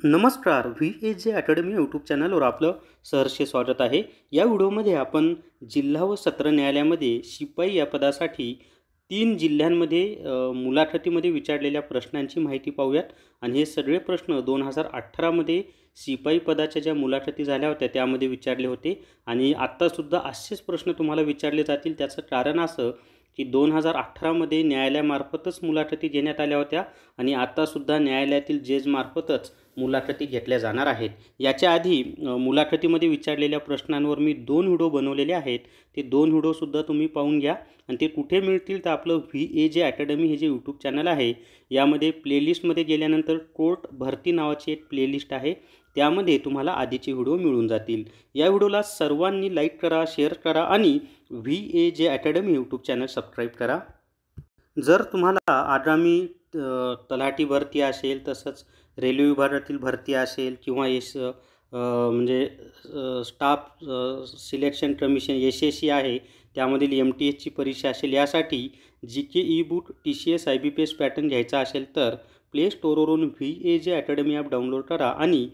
नमस्कार, VAJ academy YouTube चॅनलवर आपलं सहर्ष स्वागत आहे। या व्हिडिओमध्ये आपण जिल्हा व सत्र न्यायालयामध्ये शिपाई या पदासाठी 3 जिल्ह्यांमध्ये मुलाखतीमध्ये विचारलेल्या प्रश्नांची माहिती पाहूयात। आणि हे सगळे प्रश्न 2018 मध्ये शिपाई पदाच्या ज्या मुलाखती झाल्या होत्या त्यामध्ये विचारले होते आणि आत्तासुद्धा असेच प्रश्न तुम्हाला विचारले जातील। त्याचं कारण असं की 2018 मध्ये न्यायालयामार्फतच मुलाखती घेण्यात आल्या होत्या आणि आत्तासुद्धा न्यायालयातील जजमार्फतच मुलाखती घेतल्या जाणार आहेत। याच्या आधी मुलाखतीमध्ये विचारलेल्या प्रश्नांवर मी 2 व्हिडिओ बनवलेले आहेत। ते 2 व्हिडिओसुद्धा तुम्ही पाहून घ्या आणि ते कुठे मिळतील तर आपलं VAJ अकॅडमी हे जे यूट्यूब चॅनल आहे यामध्ये प्लेलिस्टमध्ये गेल्यानंतर कोर्ट भरती नावाची एक प्लेलिस्ट आहे, त्यामध्ये तुम्हाला आधीचे व्हिडिओ मिळून जातील। या व्हिडिओला सर्वांनी लाईक करा, शेअर करा आणि VAJ academy YouTube channel subscribe करा। जर तुम्हाला आगामी तलाठी भरती असेल, तसंच रेल्वे विभागातील भरती असेल किंवा म्हणजे स्टाफ सिलेक्शन कमिशन SSC आहे त्यामधील MTSची परीक्षा असेल, यासाठी GK ebook TCS IBPS pattern घ्यायचा असेल तर प्ले स्टोअरवरून VAJ अकॅडमी ॲप डाउनलोड करा आणि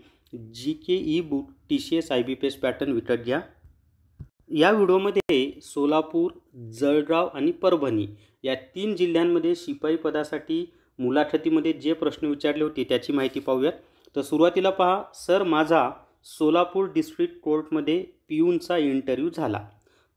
GK ebook TCS IBPS pattern विकत घ्या। या व्हिडिओमध्ये सोलापूर, जळगाव आणि परभणी या 3 जिल्ह्यांमध्ये शिपाई पदासाठी मुलाखतीमध्ये जे प्रश्न विचारले होते त्याची माहिती पाहूयात। तर सुरुवातीला पहा, सर माझा सोलापूर डिस्ट्रिक्ट कोर्टमध्ये पिऊनचा इंटरव्ह्यू झाला।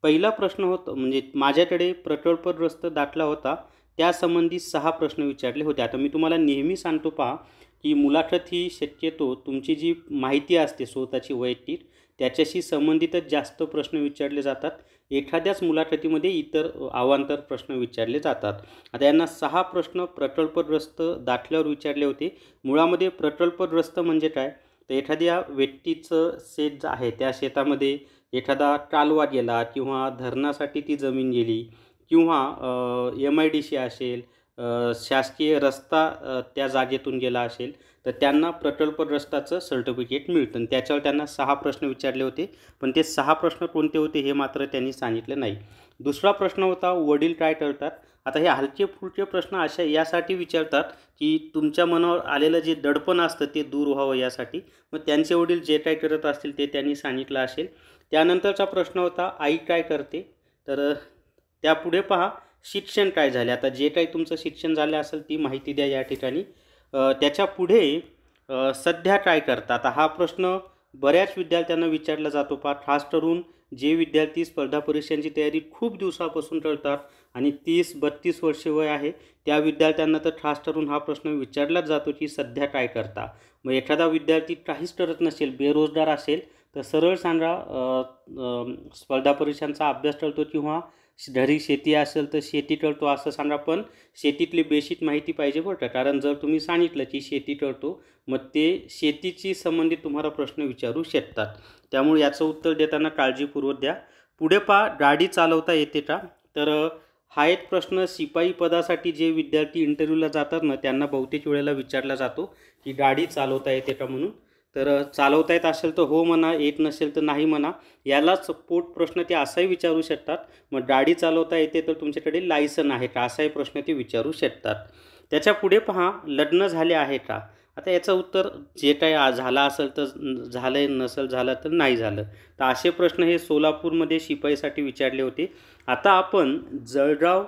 पहिला प्रश्न होता म्हणजे माझ्याकडे प्रकल्पग्रस्त दाखला होता, त्यासंबंधी 6 प्रश्न विचारले होते। आता मी तुम्हाला नेहमी सांगतो पहा की मुलाखत ही शक्यतो तुमची जी माहिती असते स्वतःची वैयक्तिक त्याच्याशी संबंधितच जास्त प्रश्न विचारले जातात। एखाद्याच मुलाखतीमध्ये इतर अवांतर प्रश्न विचारले जातात। आता यांना 6 प्रश्न प्रकल्पग्रस्त दाखल्यावर विचारले होते। मुळामध्ये प्रकल्पग्रस्त म्हणजे काय, तर एखाद्या व्यक्तीचं शेत आहे, त्या शेतामध्ये एखादा कालवा गेला किंवा धरणासाठी ती जमीन गेली किंवा MIDC असेल, शासकीय रस्ता त्या जागेतून गेला असेल तर त्यांना प्रकल्पग्रस्ताचं सर्टिफिकेट मिळतं। त्याच्यावर त्यांना 6 प्रश्न विचारले होते, पण ते 6 प्रश्न कोणते होते हे मात्र त्यांनी सांगितलं नाही। दुसरा प्रश्न होता, वडील काय करतात। आता हे हलके फुलके प्रश्न अशा यासाठी विचारतात की तुमच्या मनावर आलेलं जे दडपण असतं ते दूर व्हावं यासाठी। मग त्यांचे वडील जे काय करत असतील ते त्यांनी सांगितलं असेल। त्यानंतरचा प्रश्न होता, आई काय करते। तर त्यापुढे पहा, शिक्षण काय झाले। आता जे काही तुमचं शिक्षण झालं असेल ती माहिती द्या या ठिकाणी। त्याच्या पुढे सध्या काय करता। आता हा प्रश्न बऱ्याच विद्यार्थ्यांना विचारला जातो पहा, खास करून जे विद्यार्थी स्पर्धा परीक्षांची तयारी खूप दिवसापासून करतात आणि 30-32 वर्षे वय आहे त्या विद्यार्थ्यांना तर खास करून हा प्रश्न विचारलाच जातो की सध्या काय करता। मग एखादा विद्यार्थी काहीच करत नसेल, बेरोजगार असेल तर सरळ सांगा स्पर्धा परीक्षांचा अभ्यास करतो किंवा घरी शेती असेल तर शेती करतो असं सांगा, पण शेतीतली बेसिक माहिती पाहिजे बरं का। कारण जर तुम्ही सांगितलं की शेती करतो मग ते शेतीची संबंधित तुम्हाला प्रश्न विचारू शकतात, त्यामुळे याचं उत्तर देताना काळजीपूर्वक द्या। पुढे पहा, गाडी चालवता येते का। तर हा एक प्रश्न शिपाई पदासाठी जे विद्यार्थी इंटरव्ह्यूला जातात ना त्यांना बहुतेक वेळेला विचारला जातो की गाडी चालवता येते का म्हणून। तर चालवता येत असेल तर हो म्हणा, येत नसेल तर नाही म्हणा। यालाच पोट प्रश्न ते असाही विचारू शकतात, मग गाडी चालवता येते तर तुमच्याकडे लायसन आहे का असाही प्रश्न ते विचारू शकतात। त्याच्या पुढे पहा, लग्न झाले आहे का। आता याचं उत्तर जे काही झालं असेल तर झालं, नसेल झालं तर नाही झालं। तर असे प्रश्न हे सोलापूरमध्ये शिपाईसाठी विचारले होते। आता आपण जळगाव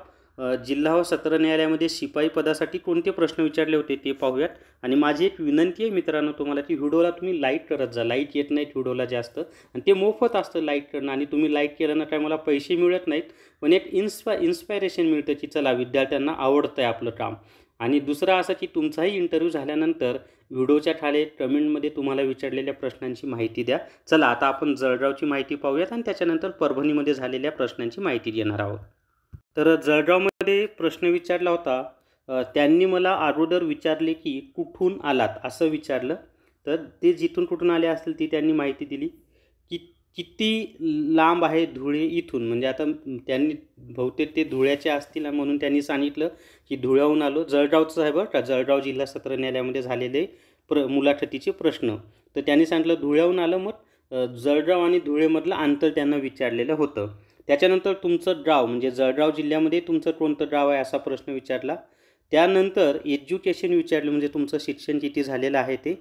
जिल्हा व सत्र न्यायालयामध्ये शिपाई पदासाठी कोणते प्रश्न विचारले होते ते पाहूयात। आणि माझी एक विनंती आहे मित्रांनो तुम्हाला की व्हिडिओला तुम्ही लाईक करत जा। लाईक येत नाहीत व्हिडिओला जास्त आणि ते मोफत असतं लाईक करणं, आणि तुम्ही लाईक केलं ना काय मला पैसे मिळत नाहीत, पण एक इन्स्पायरेशन मिळतं की चला विद्यार्थ्यांना आवडतं आहे आपलं काम। आणि दुसरं असं की तुमचाही इंटरव्ह्यू झाल्यानंतर व्हिडिओच्या खाली कमेंटमध्ये तुम्हाला विचारलेल्या प्रश्नांची माहिती द्या। चला आता आपण जळगावची माहिती पाहूयात आणि त्याच्यानंतर परभणीमध्ये झालेल्या प्रश्नांची माहिती घेणार आहोत। तर जळगावमध्ये प्रश्न विचारला होता, त्यांनी मला अगोदर विचारले की कुठून आलात असं विचारलं, तर ते जिथून कुठून आले असतील ती त्यांनी माहिती दिली। की किती लांब आहे धुळे इथून, म्हणजे आता त्यांनी बहुतेक ते धुळ्याचे असतील म्हणून त्यांनी सांगितलं की धुळ्याहून आलो। जळगावचं आहे बरं का, जळगाव जिल्हा सत्र न्यायालयामध्ये झालेले मुलाखतीचे प्रश्न। तर त्यांनी सांगितलं धुळ्याहून आलं, मग जळगाव आणि धुळेमधलं अंतर त्यांना विचारलेलं होतं। त्याच्यानंतर तुमचं गाव म्हणजे जळगाव जिल्ह्यामध्ये तुमचं कोणतं गाव आहे असा प्रश्न विचारला। त्यानंतर एज्युकेशन विचारलं म्हणजे तुमचं शिक्षण किती झालेलं आहे ते।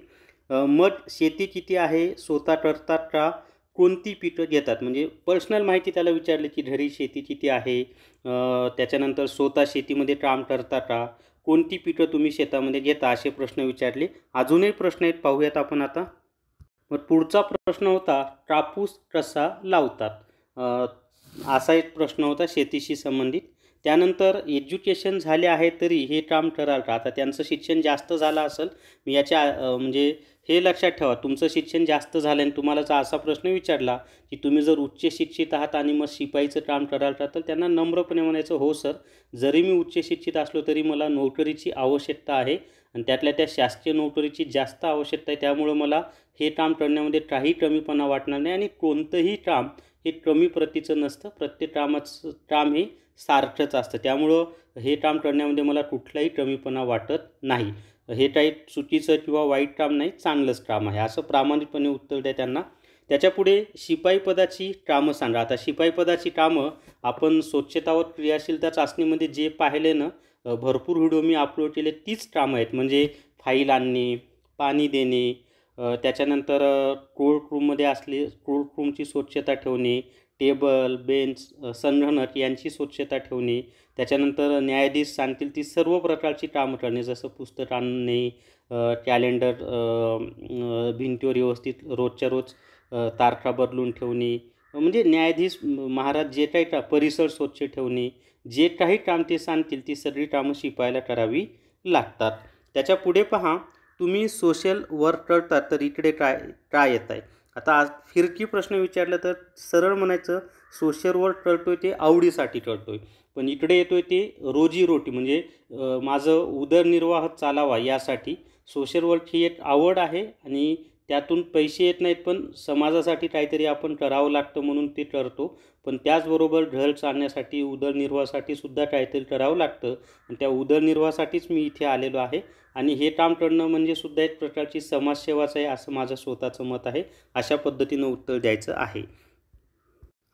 मग शेती किती आहे, स्वतः करतात का, कोणती पिकं घेतात, म्हणजे पर्सनल माहिती त्याला विचारली की घरी शेती किती आहे, त्याच्यानंतर स्वतः शेतीमध्ये काम करता का, कोणती पिकं तुम्ही शेतामध्ये घेता, असे प्रश्न विचारले. अजूनही प्रश्न आहेत, पाहूयात आपण आता. मग पुढचा प्रश्न होता कापूस कसा लावतात. असा एक प्रश्न होता शेतीशी संबंधित. त्यानंतर एज्युकेशन झाले आहे तरी हे काम कराल का. आता त्यांचं शिक्षण जास्त झालं असेल, मी याच्या म्हणजे हे लक्षात ठेवा, तुमचं शिक्षण जास्त झालं आणि तुम्हाला जर असा प्रश्न विचारला की तुम्ही जर उच्च शिक्षित आहात आणि मग शिपाईचं काम कराल का, तर त्यांना नम्रपणे म्हणायचं हो सर, जरी मी उच्च शिक्षित असलो तरी मला नोकरीची आवश्यकता आहे आणि त्यातल्या त्या शासकीय नोकरीची जास्त आवश्यकता आहे, त्यामुळं मला हे काम करण्यामध्ये काही कमीपणा वाटणार नाही आणि कोणतंही काम हे कमी प्रतीचं नसतं, प्रत्येक काम हे सारखंच असतं, त्यामुळं हे काम करण्यामध्ये मला कुठलाही कमीपणा वाटत नाही. हे काही चुकीचं किंवा वाईट काम नाही, चांगलंच काम आहे, असं प्रामाणिकपणे उत्तर द्या त्यांना. त्याच्यापुढे शिपाई पदाची कामं सांगा. आता शिपाई पदाची कामं आपण स्वच्छता व क्रियाशीलता चाचणीमध्ये जे पाहिले ना, भरपूर व्हिडिओ मी अपलोड केले, तीच कामं आहेत. म्हणजे फाईल आणणे, पाणी देणे, त्याच्यानंतर कोर्ट रूममध्ये कोर्ट रूमची स्वच्छता ठेवणे, टेबल, बेंच, संगणक यांची स्वच्छता ठेवणे, त्याच्यानंतर न्यायाधीश सांगतील ती सर्व प्रकारची कामं करणे, जसं पुस्तक आणणे, कॅलेंडर भिंतीवर व्यवस्थित रोजच्या रोज तारखा बदलून ठेवणे, म्हणजे न्यायाधीश महाराज जे काही परिसर स्वच्छ ठेवणे, जे काही काम ते सांगतील ती सगळी कामं शिपायला करावी लागतात. त्याच्या पुढे पहा, तुम्ही सोशल वर्क करतात तर इकडे काय येत आहे. आता आज फिरकी प्रश्न विचारला तर सरळ म्हणायचं सोशल वर्क करतोय ते आवडीसाठी करतोय, पण इकडे येतोय ते रोजीरोटी म्हणजे माझं उदरनिर्वाह चालावा यासाठी. सोशल वर्क ही एक आवड आहे आणि त्यातून पैसे येत नाहीत, पण समाजासाठी काहीतरी आपण करावं लागतं म्हणून ते करतो. पण त्याचबरोबर घर चालण्यासाठी, उदरनिर्वाहासाठी सुद्धा काहीतरी करावं लागतं आणि त्या उदरनिर्वाहासाठीच मी इथे आलेलो आहे आणि हे काम करणं म्हणजे सुद्धा एक प्रकारची समाजसेवाच आहे, असं माझं स्वतःचं मत आहे. अशा पद्धतीनं उत्तर द्यायचं आहे.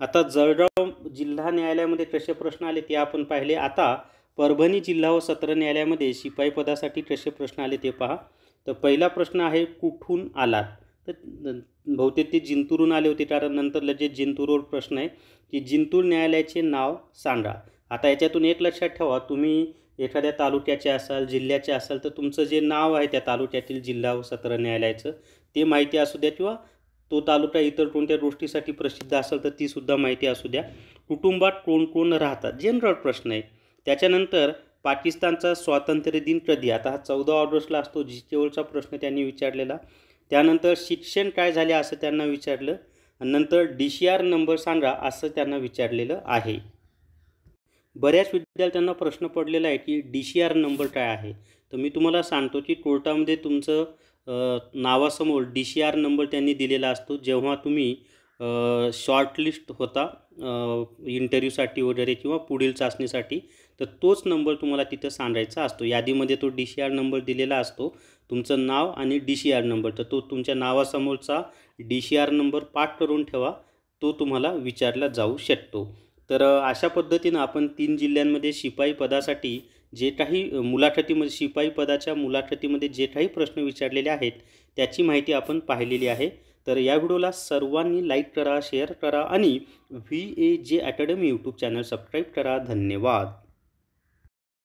आता जळगाव जिल्हा न्यायालयामध्ये कसे प्रश्न आले ते आपण पाहिले. आता परभणी जिल्हा व सत्र न्यायालयामध्ये शिपाई पदासाठी कसे प्रश्न आले ते पहा. तर पहिला प्रश्न आहे कुठून आलात, तर बहुतेक ते जिंतूरून आले होते, कारण नंतर लगेच जिंतूरवर प्रश्न आहे की जिंतूर न्यायालयाचे नाव सांगा. आता याच्यातून एक लक्षात ठेवा, तुम्ही एखाद्या तालुक्याचे असाल, जिल्ह्याचे असाल, तर तुमचं जे नाव आहे त्या तालुक्यातील जिल्हा व सत्र न्यायालयाचं ते माहिती असू द्या, किंवा तो तालुका इतर कोणत्या गोष्टीसाठी प्रसिद्ध असेल तर तीसुद्धा माहिती असू द्या. कुटुंबात कोण कोण राहतात, जनरल प्रश्न आहे. त्याच्यानंतर पाकिस्तानचा स्वातंत्र्य दिन कधी, आता हा 14 ऑगस्टला असतो, जीकेवरचा प्रश्न त्यांनी विचारलेला. त्यानंतर शिक्षण काय झाले असं त्यांना विचारलं आणि नंतर DCR नंबर सांगा असं त्यांना विचारलेलं आहे. बऱ्याच विद्यार्थ्यांना प्रश्न पडलेला आहे की DCR नंबर काय आहे. तर मी तुम्हाला सांगतो की कोर्टामध्ये तुमचं नावासमोर DCR नंबर त्यांनी दिलेला असतो. जेव्हा तुम्ही शॉर्टलिस्ट होता इंटरव्ह्यूसाठी वगैरे किंवा पुढील चाचणीसाठी, तर तोच नंबर तुम्हाला तिथं सांगायचा असतो. यादीमध्ये तो DCR नंबर दिलेला असतो, तुमचं नाव आणि DCR नंबर. तर तो तुमच्या नावासमोरचा DCR नंबर पाठ करून ठेवा, तो तुम्हाला विचारला जाऊ शकतो. तर अशा पद्धतीनं आपण 3 जिल्ह्यांमध्ये शिपाई पदासाठी जे काही मुलाखतीमध्ये, शिपाई पदाच्या मुलाखतीमध्ये जे काही प्रश्न विचारलेले आहेत त्याची माहिती आपण पाहिलेली आहे. तर या व्हिडिओला सर्वांनी लाईक करा, शेअर करा आणि VAJ academy YouTube channel subscribe करा. धन्यवाद.